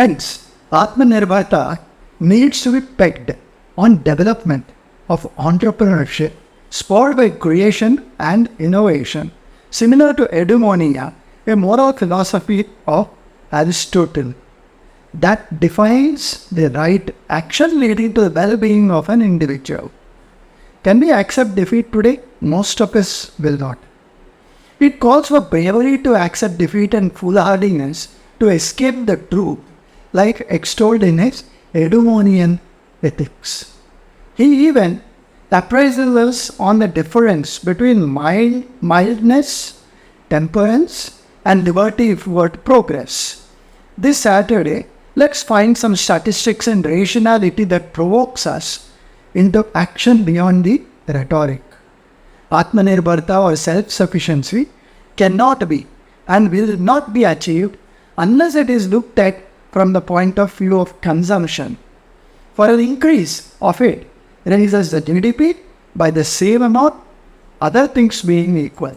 Hence, Atmanirbharta needs to be pegged on development of entrepreneurship spurred by creation and innovation, similar to eudaimonia, a moral philosophy of Aristotle that defines the right action leading to the well-being of an individual. Can we accept defeat today? Most of us will not. It calls for bravery to accept defeat and foolhardiness to escape the truth, like extolled in his eudaimonian ethics. He even appraises us on the difference between mildness, temperance, and liberty for progress. This Saturday, let's find some statistics and rationality that provokes us into action beyond the rhetoric. Atmanirbharta or self-sufficiency cannot be and will not be achieved unless it is looked at from the point of view of consumption. For an increase of it raises the GDP by the same amount, other things being equal.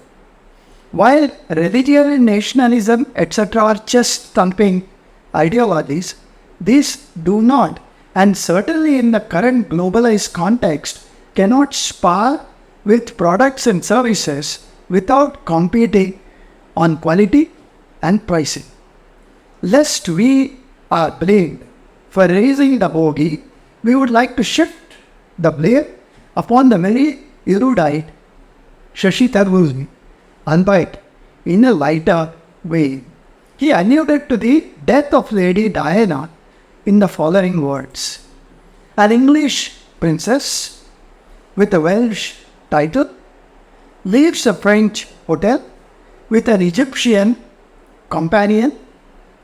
While religion and nationalism, etc. are just thumping ideologies, these do not, and certainly in the current globalized context, cannot spar with products and services without competing on quality and pricing. Lest we are blamed for raising the bogey, we would like to shift the blame upon the very erudite Shashi Tharoor, albeit in a lighter way. He alluded to the death of Lady Diana in the following words: an English princess with a Welsh title leaves a French hotel with an Egyptian companion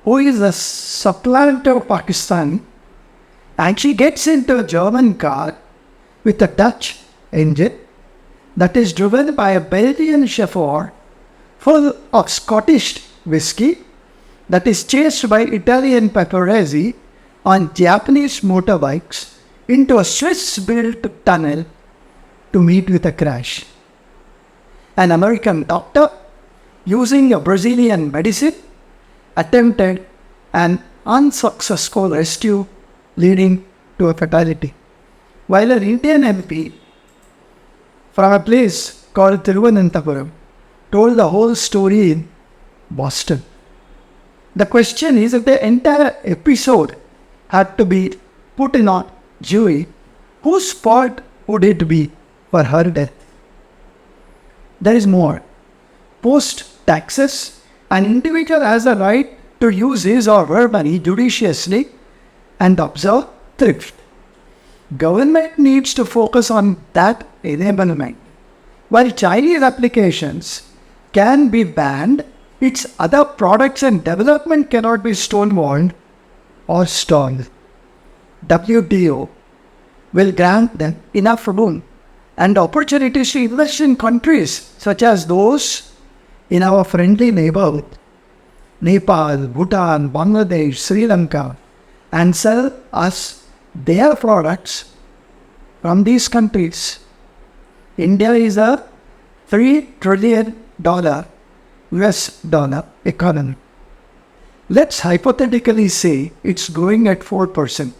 who is a supplanter of Pakistan, and she gets into a German car with a Dutch engine that is driven by a Belgian chauffeur full of Scottish whiskey that is chased by Italian paparazzi on Japanese motorbikes into a Swiss-built tunnel to meet with a crash. An American doctor, using a Brazilian medicine, attempted an unsuccessful rescue leading to a fatality, while an Indian MP from a place called Thiruvananthapuram told the whole story in Boston. The question is, if the entire episode had to be put in on jury, whose fault would it be for her death? There is more. Post taxes, an individual has a right to use his or her money judiciously and observe thrift. Government needs to focus on that enablement. While Chinese applications can be banned, its other products and development cannot be stonewalled or stalled. WTO will grant them enough room and opportunities to invest in countries such as those in our friendly neighborhood, Nepal, Bhutan, Bangladesh, Sri Lanka, and sell us their products from these countries. India is a $3 trillion US dollar economy. Let's hypothetically say it's growing at 4%.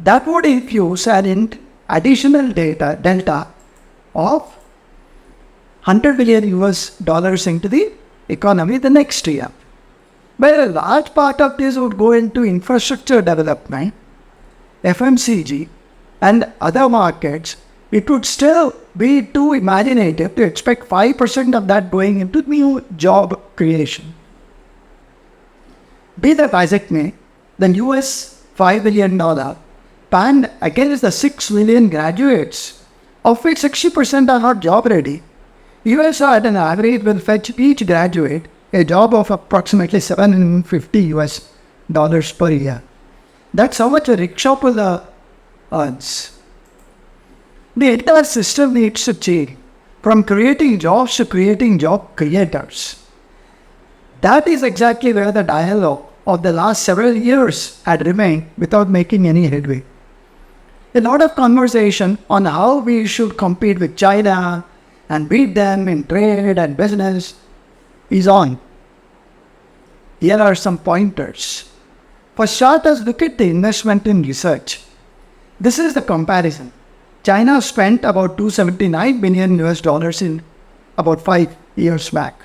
That would infuse an additional delta of $100 billion US into the economy the next year. But a large part of this would go into infrastructure development, FMCG, and other markets. It would still be too imaginative to expect 5% of that going into new job creation. Be that as it may, the US $5 billion panned against the 6 million graduates, of which 60% are not job ready. US at an average will fetch each graduate a job of approximately $750 US per year. That's how much a rickshaw puller earns. The entire system needs to change from creating jobs to creating job creators. That is exactly where the dialogue of the last several years had remained without making any headway. A lot of conversation on how we should compete with China and beat them in trade and business is on. Here are some pointers. For starters, look at the investment in research. This is the comparison. China spent about $279 billion US in about 5 years back.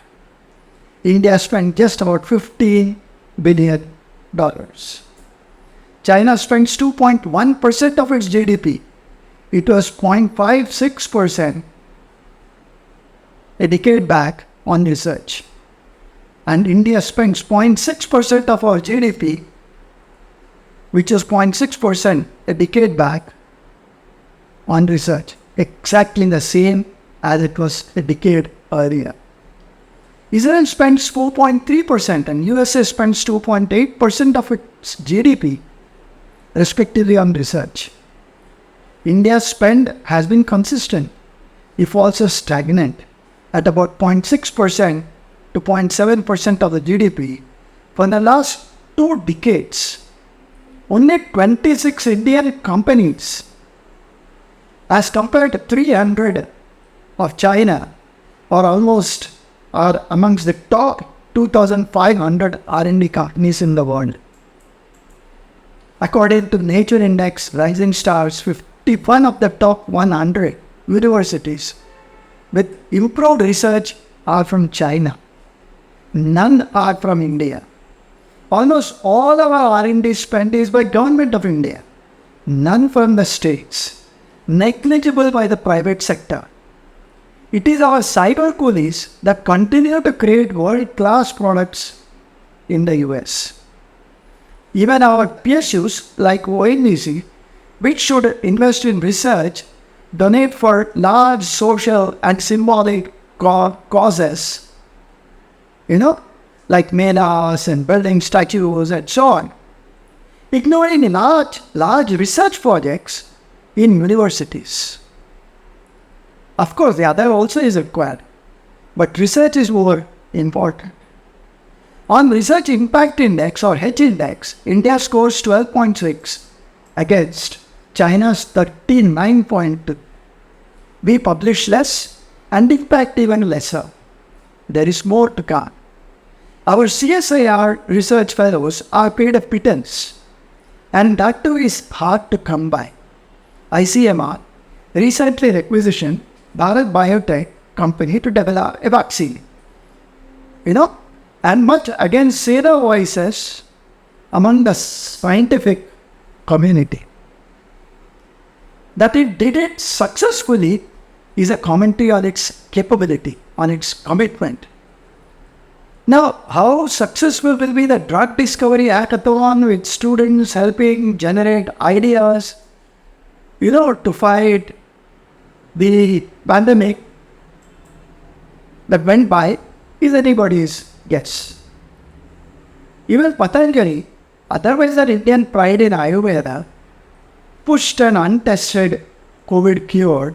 India spent just about $15 billion. China spends 2.1% of its GDP. It was 0.56% a decade back on research. And India spends 0.6% of our GDP, which is 0.6% a decade back on research. Exactly the same as it was a decade earlier. Israel spends 4.3% and USA spends 2.8% of its GDP, respectively, on research. India's spend has been consistent, if also stagnant, at about 0.6% to 0.7% of the GDP for the last 2 decades. Only 26 Indian companies, as compared to 300 of China, are amongst the top 2,500 R&D companies in the world. According to Nature Index Rising Stars, 51 of the top 100 universities with improved research are from China. None are from India. Almost all of our R&D spend is by Government of India. None from the states. Negligible by the private sector. It is our cyber coolies that continue to create world-class products in the US. Even our PSUs like ONGC, which should invest in research, donate for large social and symbolic causes, like melas and building statues and so on, ignoring large research projects in universities. Of course, the other also is required, but research is more important. On Research Impact Index or H Index, India scores 12.6 against China's 39.2. We publish less and impact even lesser. There is more to come. Our CSIR research fellows are paid a pittance, and that too is hard to come by. ICMR recently requisitioned Bharat Biotech company to develop a vaccine. And much against the voices among the scientific community. That it did it successfully is a commentary on its capability, on its commitment. Now, how successful will be the drug discovery hackathon with students helping generate ideas, to fight the pandemic that went by is anybody's guess. Even Patanjali, otherwise an Indian pride in Ayurveda, pushed an untested COVID cure,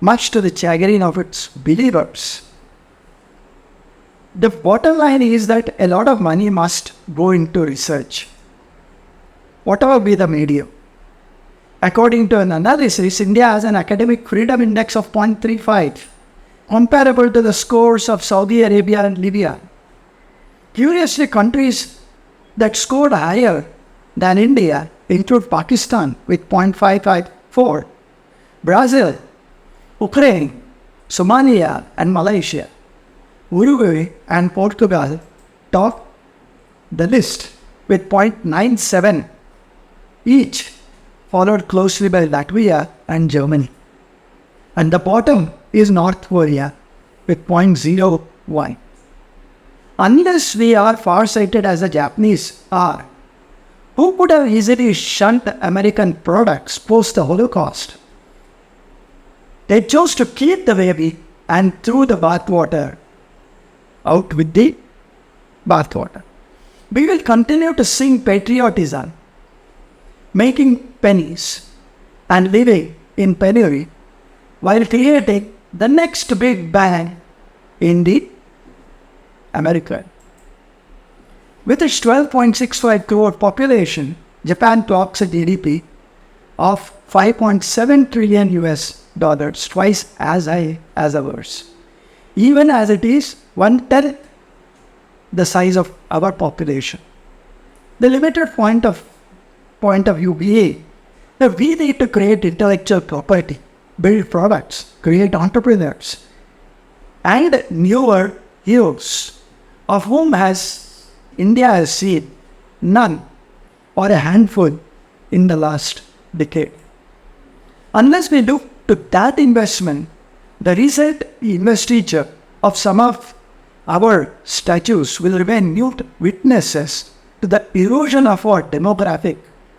much to the chagrin of its believers. The bottom line is that a lot of money must go into research, whatever be the medium. According to an analysis, India has an academic freedom index of 0.35, comparable to the scores of Saudi Arabia and Libya. Curiously, countries that scored higher than India include Pakistan with 0.554, Brazil, Ukraine, Somalia and Malaysia. Uruguay and Portugal top the list with 0.97 each, followed closely by Latvia and Germany. And the bottom is North Korea with 0.01. Unless we are far-sighted as the Japanese are, who could have easily shunned American products post the Holocaust? They chose to keep the baby and threw the bathwater out with the bathwater. We will continue to sing patriotism, making pennies and living in penury while creating the next big bang in the America. With its 12.65 crore population, Japan clocks a GDP of $5.7 trillion US, twice as high as ours. Even as it is 1/10 the size of our population. The limited point of view being that we need to create intellectual property, build products, create entrepreneurs, and newer heroes, of whom has India has seen none or a handful in the last decade. Unless we look to that investment, the recent investiture of some of our statues will remain mute witnesses to the erosion of our demographic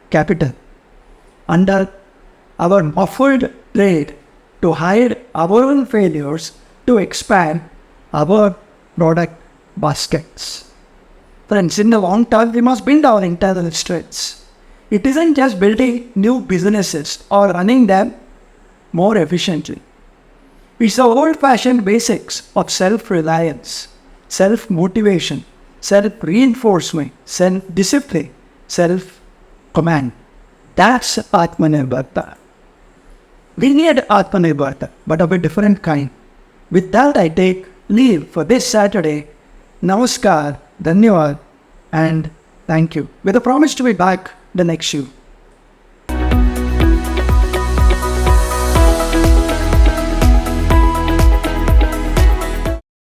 capital under our muffled trade to hide our own failures to expand our product baskets. Friends, in the long term, we must build our internal strengths. It isn't just building new businesses or running them more efficiently. It's the old-fashioned basics of self-reliance, self-motivation, self-reinforcement, self-discipline, self-command. That's Atmanirbharta. We need Atmanirbharta, but of a different kind. With that, I take leave for this Saturday. Namaskar, Dhanyavad, and thank you. With a promise to be back the next show.